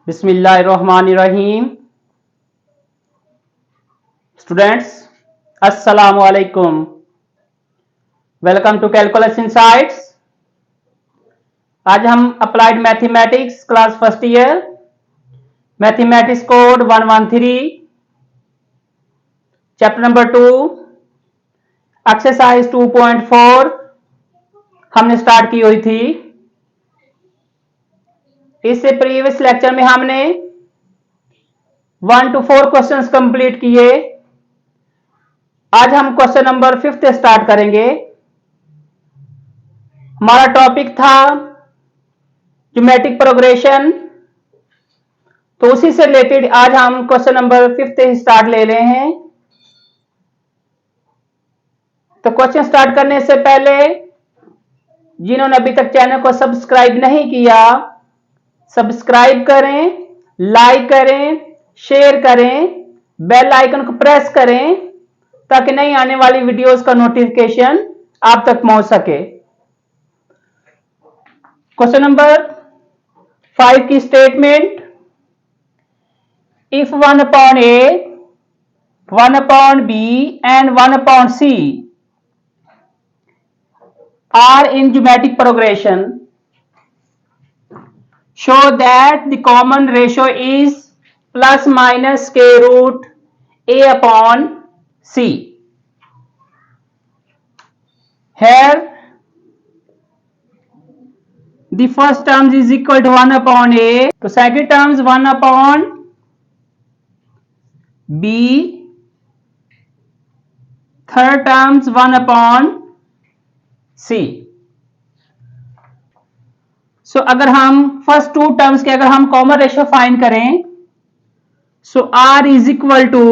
बिस्मिल्लाहिर्रहमानिर्रहीम। स्टूडेंट्स, अस्सलामु अलैकुम। Welcome to calculus insights. आज हम applied mathematics class first year mathematics code 113 chapter number 2 exercise 2.4 हमने स्टार्ट की हुई थी। इससे प्रीवियस लेक्चर में हमने 1 to 4 क्वेश्चंस कंप्लीट किए। आज हम क्वेश्चन नंबर 5 स्टार्ट करेंगे। हमारा टॉपिक था ज्योमेट्रिक प्रोग्रेशन, तो उसी से रिलेटेड आज हम क्वेश्चन नंबर 5 स्टार्ट ले रहे हैं। तो क्वेश्चन स्टार्ट करने से पहले जिन्होंने अभी तक चैनल को सब्सक्राइब नहीं किया, सब्सक्राइब करें, लाइक करें, शेयर करें, बेल आइकन को प्रेस करें ताकि नई आने वाली वीडियोस का नोटिफिकेशन आप तक पहुंच सके। क्वेश्चन नंबर 5 की statement, if 1/a, 1/b and 1/c are in geometric progression, show that the common ratio is plus minus square root a upon c. Here the first terms is equal to 1/a, तो second terms 1/b, third terms 1/c. सो अगर हम first to terms के अगर हम common ratio find करें, so r is equal to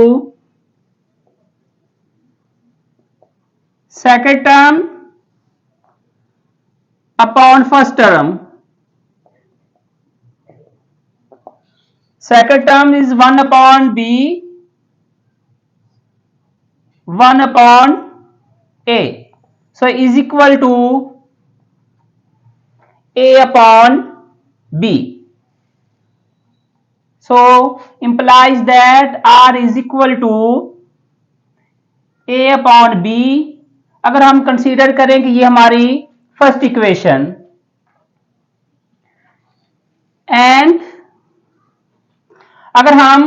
second term upon first term. Second term is 1/b, 1/a, so is equal to a upon b. So implies that r is equal to a upon b। अगर हम consider करें कि ये हमारी first equation, and अगर हम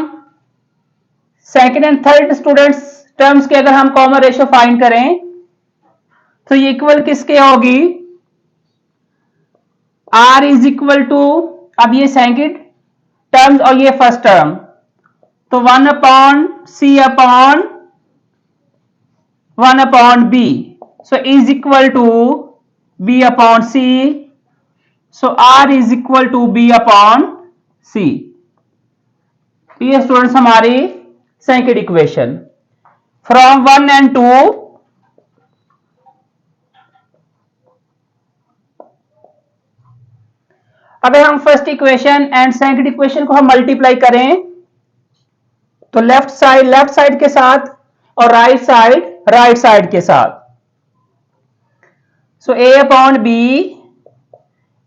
second and third students terms के अगर हम कॉमन रेशियो फाइंड करें तो ये इक्वल किसके होगी? r इज इक्वल टू, अब ये सेकेंड टर्म्स और ये फर्स्ट टर्म, तो 1/c upon 1/b, so is equal to b upon c, so r is equal to b upon c। ये स्टूडेंट्स हमारी सेकेंड इक्वेशन फ्रॉम 1 and 2। अगर हम first equation and second equation को हम multiply करें तो left side के साथ और राइट साइड के साथ, so a upon b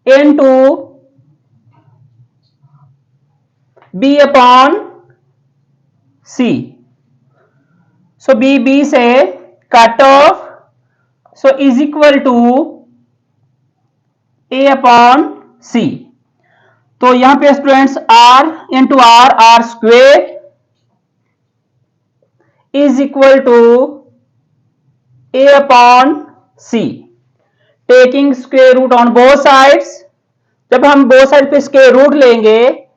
into b upon c, so b से cut off, so is equal to a upon c। तो यहां पे students r into r square is equal to a upon c, taking square root on both sides. जब हम both side पे square root लेंगे,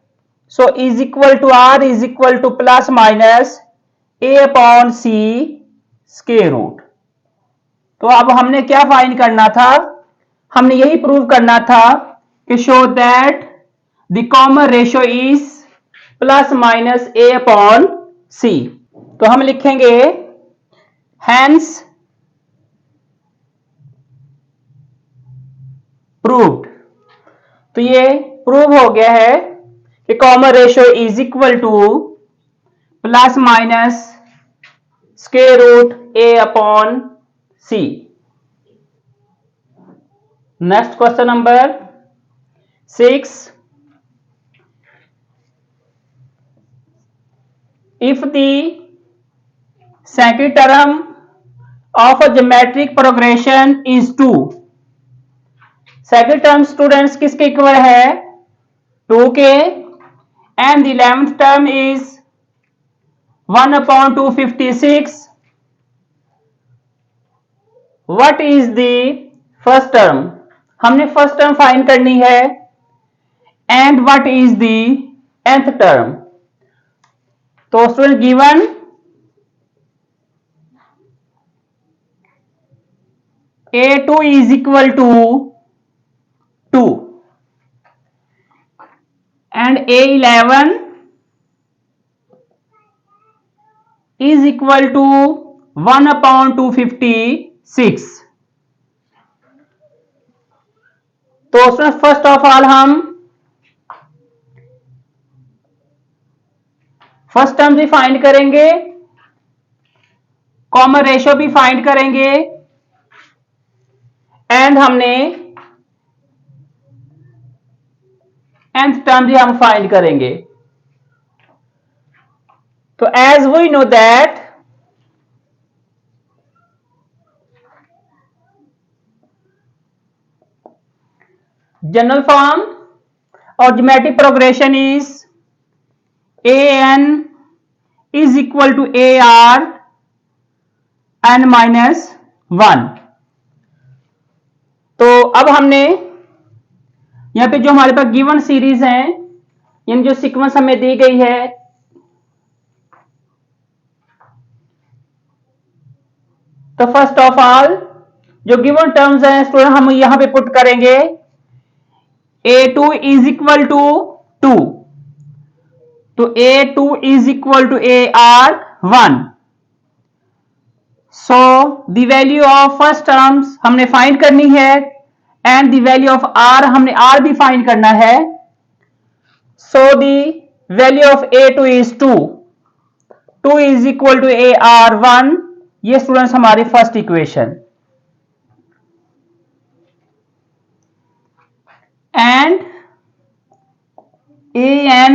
so is equal to r is equal to plus minus a upon c square root. तो अब हमने क्या find करना था? हमने यही प्रूव करना था कि show that the common ratio is plus minus a upon c। तो हम लिखेंगे हैंस प्रूव्ड। तो ये प्रूव हो गया है कि common ratio is equal to plus minus square root a upon c। Next question number 6, if the second term of a geometric progression is 2, second term students किसके इक्वल है 2 के, and the 11th term is 1/256. What is the first term, हमने first term find करनी है, and what is the nth term. तो student given A2 is equal to 2 and A11 is equal to 1/256. तो first of all हम first term भी find करेंगे, common ratio भी find करेंगे, एंड हमने nth टर्म भी हम फाइंड करेंगे. तो as we know that general form और geometric progression is an is equal to ar n minus 1. तो अब हमने यहां पे जो हमारे पास गिवन सीरीज है, यानी जो सीक्वेंस हमें दी गई है, तो फर्स्ट ऑफ ऑल जो गिवन टर्म्स हैं स्टूडेंट हम यहां पे पुट करेंगे. A2 इज इक्वल टू 2, तो A2 is equal to AR1. So the value of first terms हमने फाइंड करनी है, and the value of R हमने R भी फाइंड करना है. So the value of A2 is 2, 2 is equal to AR1. ये students हमारी first equation, and AN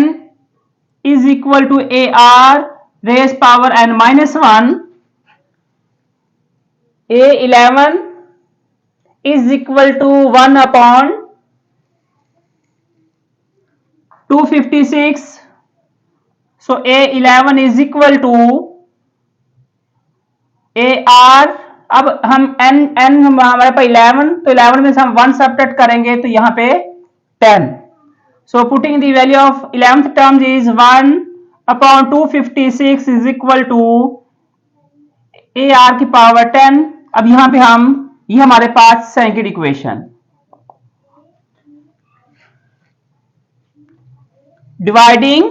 is equal to AR raised power n minus 1. A11 is equal to 1/256. So A11 is equal to AR. अब हम n हमारे पास 11, तो 11 में से हम 1 subtract करेंगे तो यहां पे 10. So putting the value of 11th term is 1/256 is equal to AR की पावर 10. अब यहां पे हम ये हमारे पास second equation, dividing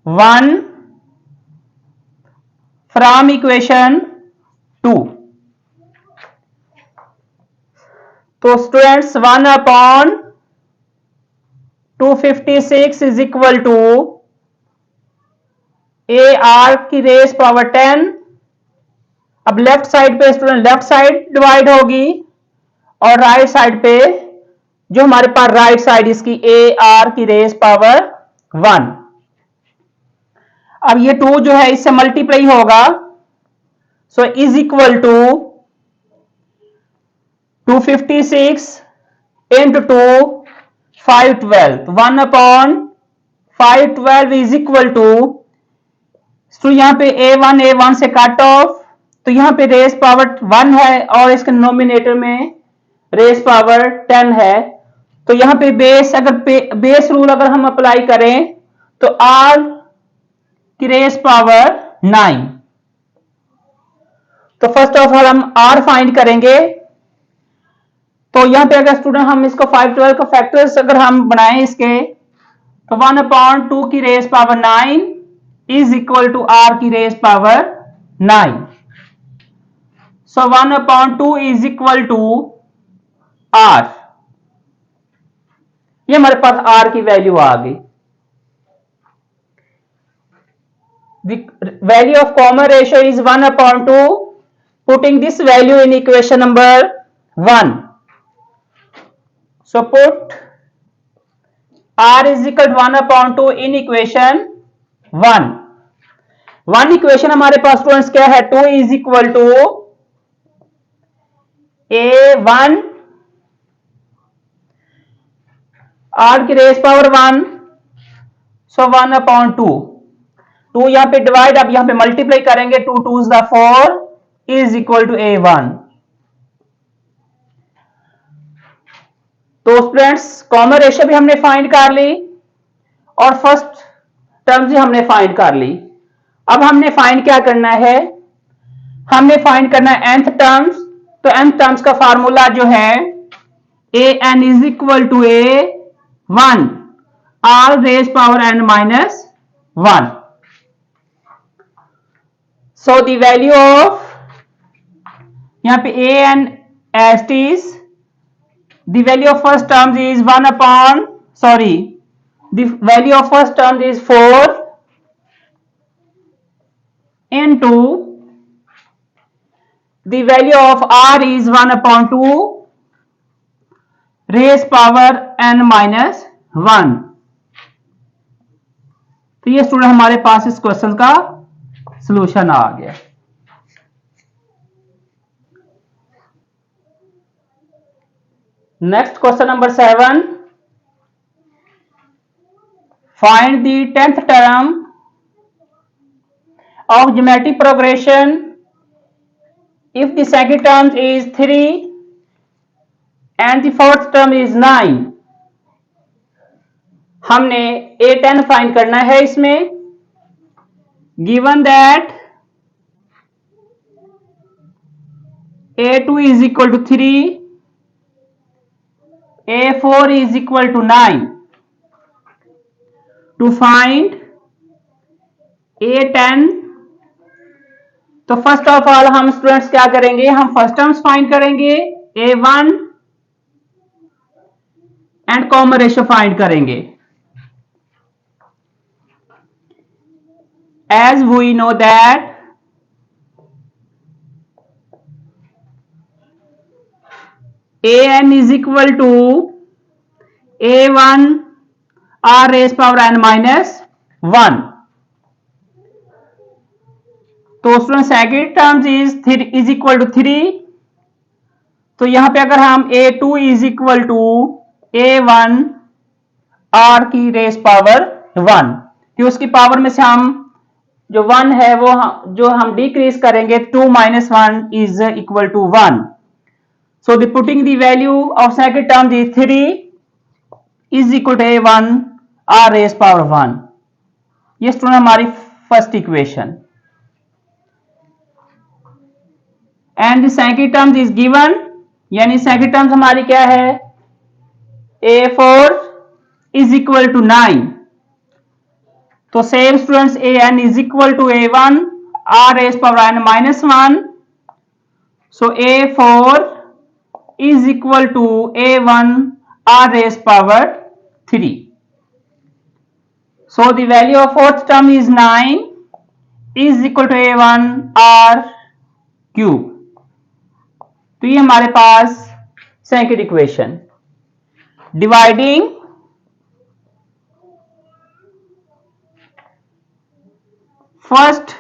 one from equation 2. तो students 1/256 is equal to AR की रेस पावर 10. अब लेफ्ट साइड पे स्टूडेंट लेफ्ट साइड डिवाइड होगी, और राइट साइड पे जो हमारे पास राइट साइड इसकी AR की रेस पावर 1. अब ये 2 जो है इससे मल्टीप्लाई होगा, so is equal to 256 into 2 512. 1/512 is equal to, तो यहां पे A1 से कट ऑफ, तो यहां पे रेस पावर 1 है और इसके नोमिनेटर में रेस पावर 10 है. तो यहां पे बेस अगर बेस रूल अगर हम अप्लाई करें तो R की रेस पावर 9. तो फर्स्ट ऑफ ऑल हम R फाइंड करेंगे. तो यहां पे अगर स्टूडेंट हम इसको 512 का फैक्टर्स अगर हम बनाएं इसके, तो 1/2 की raise power 9 is equal to R की रेस पावर 9. सो 1/2 इज इक्वल टू R. ये हमारे पास R की वैल्यू आ गई. The value of common ratio is 1/2. Putting this value in equation number 1. So put r is equal to 1/2 in equation 1 equation हमारे पास students क्या है, 2 is equal to a1 r की raise power 1, so 1/2 2 यहां पे divide, अब यहां पे मल्टीप्लाई करेंगे, 2 2 is the 4 is equal to a1। तो स्टूडेंट्स कॉमन रेशियो भी हमने फाइंड कर ली और फर्स्ट टर्म भी हमने फाइंड कर ली। अब हमने फाइंड क्या करना है, हमने फाइंड करना है nth टर्म्स। तो nth टर्म्स का फार्मूला जो है an is equal to a1 r raise power n minus 1। So the value of, यहां पे an as it is, the value of first term is 1 upon, sorry, the value of first term is 4 into the value of r is 1/2 raised power n minus 1। तो ये student हमारे पास इस question का solution आ गया। Next question number 7, find the 10th term of geometric progression if the second term is 3 and the fourth term is 9। हमने a10 find करना है। इसमें given that a2 is equal to 3, a4 is equal to 9। to find a10, तो first of all हम students क्या करेंगे, हम first terms find करेंगे a1 and common ratio find करेंगे। As we know that an is equal to a1 r raised power n minus 1। तो student second terms is equal to 3। तो यहां पे अगर हम a2 is equal to a1 r की raise power 1, कि उसकी पावर में से हम जो 1 है वो जो हम डिक्रीज करेंगे, 2 minus 1 is equal to 1। So the putting the value of second term is 3 is equal to a1 r raised power 1। ये स्टूडेंट हमारी first equation. And second term is given, यानी सेकंड टर्म्स हमारी क्या है, a4 is equal to 9। तो same students an is equal to a1 r raise power n minus 1। So a4 is equal to a1 r raise power 3। So the value of fourth term is 9 is equal to a1 r cube. तो ये हमारे पास second equation. Dividing first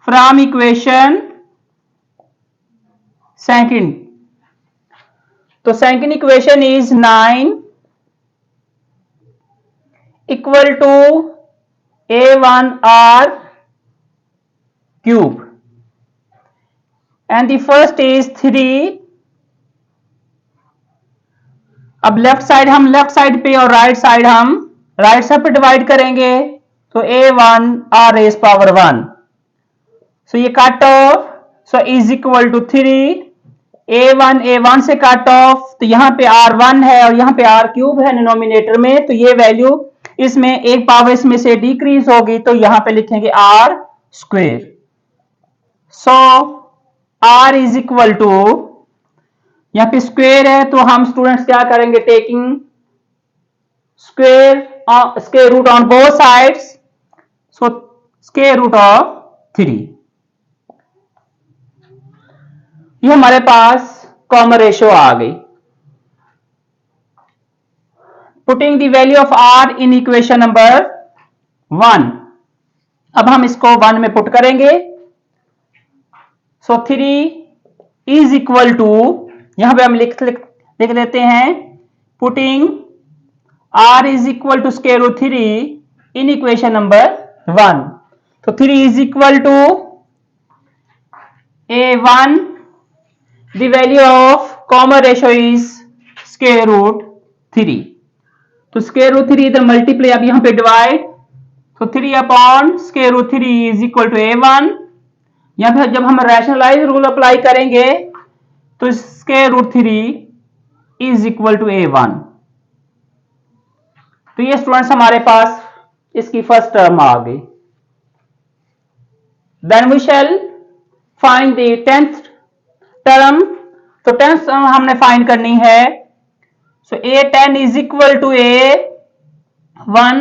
from equation second, तो second equation is 9 equal to a1 r cube and the first is 3। अब left side हम left side पे और right side हम राइट साइड पे डिवाइड करेंगे, तो a1 r raise power 1। So ये cut off, so is equal to 3 a1 से कट ऑफ, तो यहां पे r1 है और यहां पे r क्यूब है डिनोमिनेटर में, तो ये वैल्यू इसमें एक पावर इसमें से डिक्रीज होगी, तो यहां पे लिखेंगे r square. So r is equal to, यहां पे स्क्वेयर है तो हम स्टूडेंट्स क्या करेंगे, taking square root on both sides, so square root of 3। ये हमारे पास कॉमन रेशियो आ गई। Putting the value of r in equation number 1। अब हम इसको 1 में पुट करेंगे। सो 3 इज इक्वल टू, यहां पे हम लिख देते हैं, putting r is equal to square root 3 in equation number 1। तो 3 is equal to a1, the value of common ratio is square root 3। तो स्क्वायर रूट 3 इधर मल्टीप्लाई, अब यहां पे डिवाइड, तो 3 upon square root 3 is equal to a1। यहां पे जब हम रैशनलाइज रूल अप्लाई करेंगे तो square root 3 is equal to a1। तो ये स्टूडेंट्स हमारे पास इसकी फर्स्ट टर्म आ गई। Then we shall find the 10th term. तो 10th टर्म हमने फाइंड करनी है। So a10 is equal to a1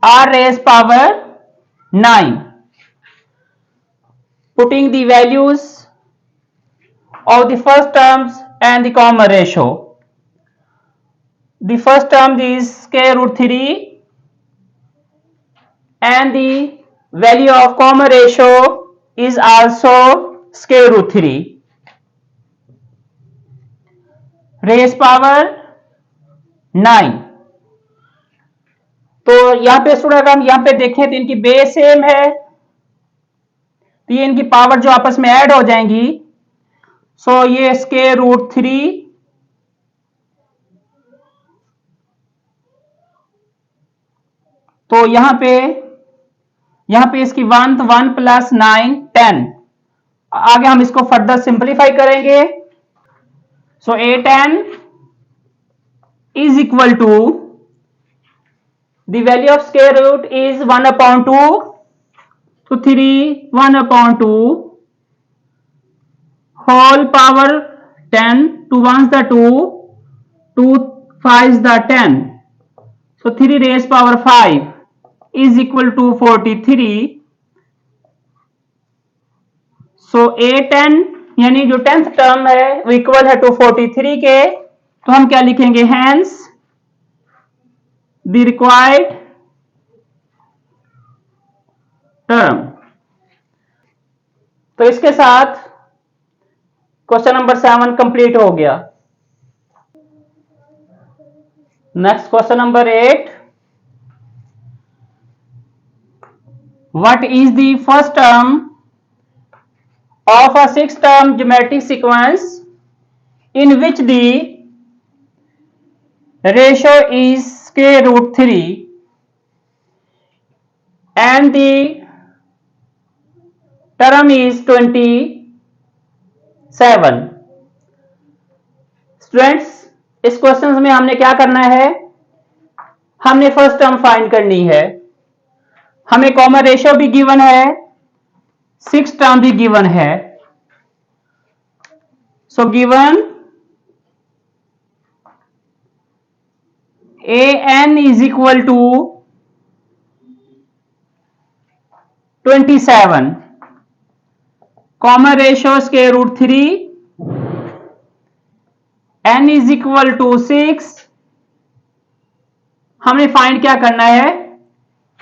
r raised power 9। Putting the values of the first terms and the common ratio. The first term is square root 3 and the value of common ratio is also square root 3 raised power 9। तो यहां पे student हम यहां पे देखें तो इनकी base same है, तो ये इनकी पावर जो आपस में ऐड हो जाएंगी। सो ये स्क्वायर रूट 3 तो यहां पे इसकी 1 प्लस 9 10। आगे हम इसको फर्दर सिंपलीफाई करेंगे। So a10 is equal to, the value of square root is 1 upon 2, so 3 1 upon 2 whole power 10, 2 ones the 2, 2 5s the 10, so 3 raised power 5 is equal to 43। so a10 यानी जो 10th term है वो equal है to 43 के, तो हम क्या लिखेंगे, हैंस द रिक्वायर्ड टर्म। तो इसके साथ क्वेश्चन नंबर 7 कंप्लीट हो गया। Next question number 8, what is the first term of a 6-term geometric sequence in which the ratio is square root 3 and the term is 27। Students इस question में हमने क्या करना है, हमने फर्स्ट टर्म फाइंड करनी है। हमें कॉमन रेशियो भी गिवन है, 6 टर्म भी गिवन है। So given an is equal to 27, common ratio square root 3, n is equal to 6। हमने फाइंड क्या करना है,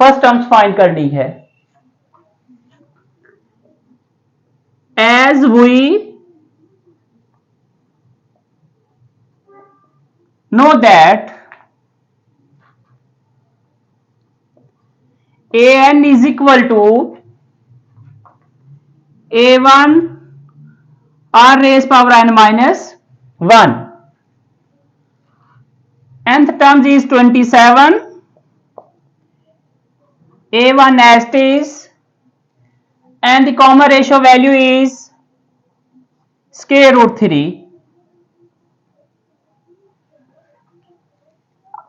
फर्स्ट टर्म्स फाइंड करनी है। as we know that an is equal to a1 r raised power n minus 1, nth term is 27, a1 as it is, and the common ratio value is square root 3।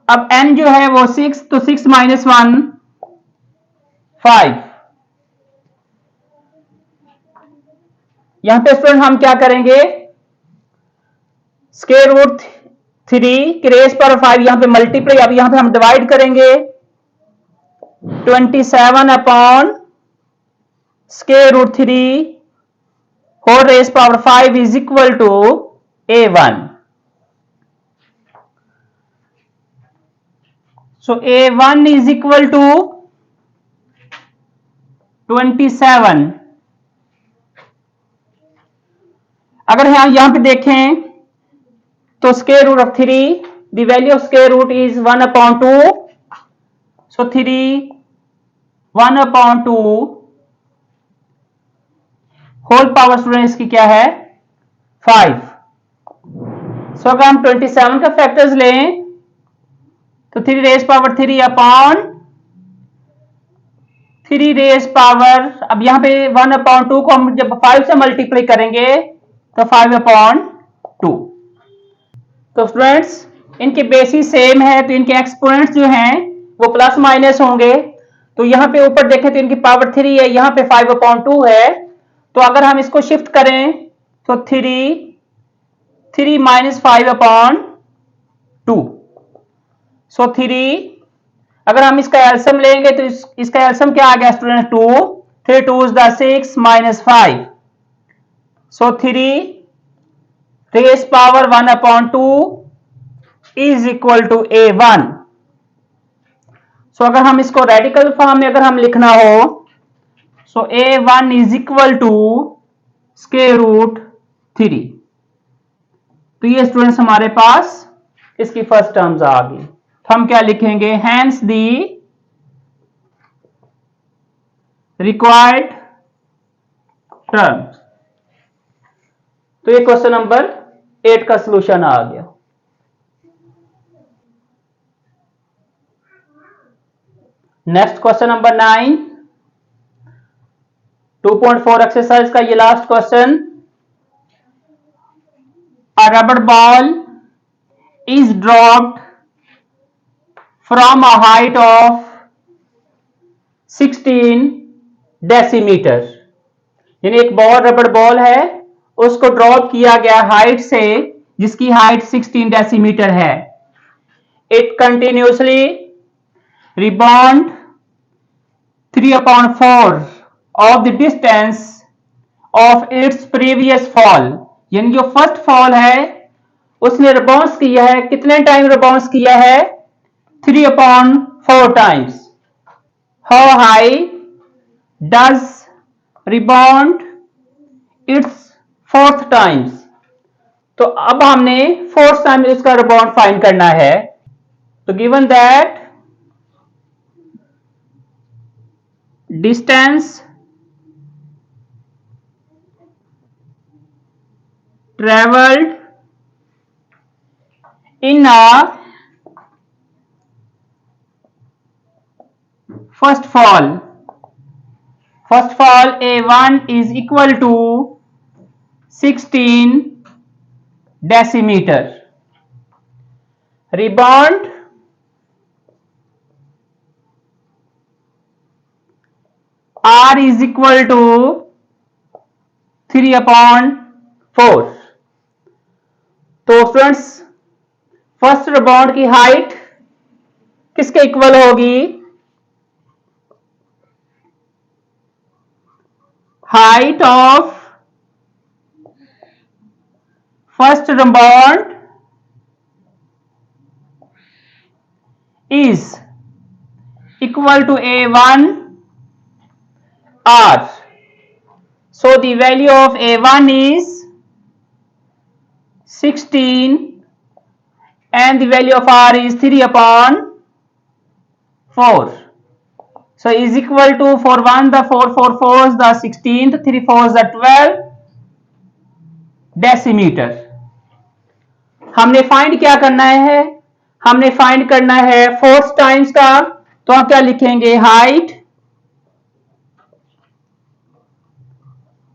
अब n जो है वो 6, तो 6 minus 1 5। यहां पे student हम क्या करेंगे, स्क्वायर रूट 3 की रेस पर 5 यहां पे मल्टीप्लाई, अब यहां पे हम डिवाइड करेंगे, 27 upon square root 3 whole raise power 5 is equal to a1। So A1 is equal to 27. अगर हम यहां पे देखें तो square root of 3, the value of square root is 1/2. So 3 1/2 whole power students की क्या है 5. सो अगर हम 27 का फैक्टर्स लें तो 3 raise power 3 upon 3 raise power, अब यहां पे 1/2 को हम जब 5 से मल्टीप्लाई करेंगे तो 5/2. तो स्टूडेंट्स इनके बेसिस सेम है तो इनके एक्सपोनेंट्स जो हैं वो प्लस माइनस होंगे. तो यहां पे ऊपर देखें तो इनकी पावर 3 है, यहां पे 5/2 है. तो अगर हम इसको शिफ्ट करें तो 3 माइनस 5/2. सो 3, अगर हम इसका एलसीएम लेंगे तो इसका एलसीएम क्या आ गया student 2. 3 2 is the 6 minus 5. So 3 raise power 1/2 is equal to A1. So अगर हम इसको रेडिकल फॉर्म में अगर हम लिखना हो so A1 is equal to square root 3. तो ये स्टूडेंट्स हमारे पास इसकी फर्स्ट टर्म्स आ गई. तो हम क्या लिखेंगे, हैंस दी रिक्वायर्ड टर्म्स. तो ये क्वेश्चन नंबर 8 का सॉल्यूशन आ गया. नेक्स्ट क्वेश्चन नंबर 9, 2.4 एक्सरसाइज का ये last question. A rubber ball is dropped from a height of 16 decimetre. यानी एक बॉल रबड़ बॉल है, उसको ड्रॉप किया गया हाइट से जिसकी हाइट 16 डेसीमीटर है. It continuously rebound 3/4 of the distance of its previous fall. यानी जो फर्स्ट फॉल है उसने रिबाउंस किया है, कितने टाइम रिबाउंस किया है 3/4 times. How high does rebound its fourth times? तो अब हमने फोर्थ टाइम इसका रिबाउंड फाइंड करना है. तो given that distance traveled in a first fall A1 is equal to 16 decimeter. Rebound R is equal to 3/4. तो स्टूडेंट्स फर्स्ट रिबाउंड की height किसके इक्वल होगी, height of first rebound is equal to A1 R. So the value of A1 is 16 and the value of R is 3/4. So is equal to, for 1 the 4, 4 4s the 16, 3 4s the 12 decimetre. हमने find क्या करना है, हमने find करना है fourth times का. तो हम क्या लिखेंगे, height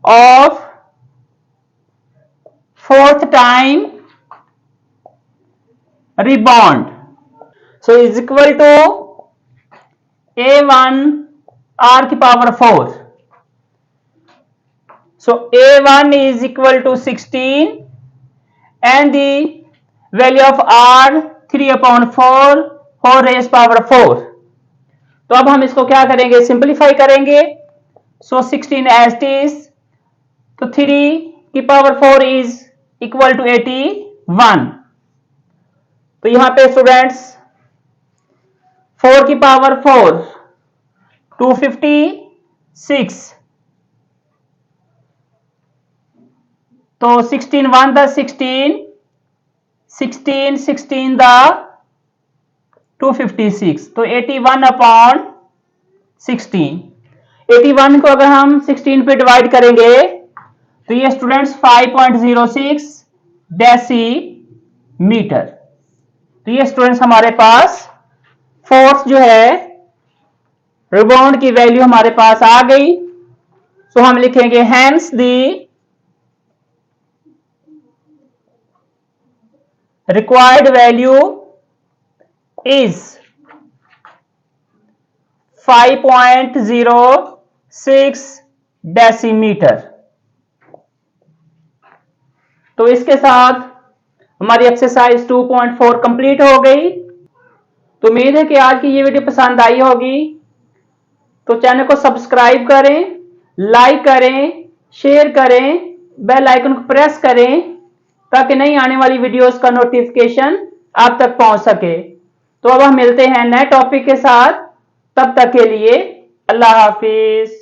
of fourth time rebound. So is equal to A1 R की power 4. So A1 is equal to 16 and the value of R 3/4 4 raised power 4. तो अब हम इसको क्या करेंगे, सिंपलीफाई करेंगे. So 16 as it is, तो 3 की पावर 4 is equal to 81. तो यहां पे स्टूडेंट्स 4 की पावर 4 256, तो 16 1 द 16, 16 16 द 256, तो 81 अपॉन 16। 81 को अगर हम 16 पे डिवाइड करेंगे तो ये स्टूडेंट्स 5.06 डेसीमीटर। तो ये स्टूडेंट्स हमारे पास फोर्स जो है रिबाउंड की वैल्यू हमारे पास आ गई। तो हम लिखेंगे hence the required value is 5.06 decimetre. तो इसके साथ हमारी एक्सरसाइज 2.4 कंप्लीट हो गई। तो उम्मीद है कि आज की ये वीडियो पसंद आई होगी। तो चैनल को सब्सक्राइब करें, लाइक करें, शेयर करें, बेल आइकन को प्रेस करें ताकि नई आने वाली वीडियोस का नोटिफिकेशन आप तक पहुंच सके। तो अब हम मिलते हैं नए टॉपिक के साथ, तब तक के लिए अल्लाह हाफिज।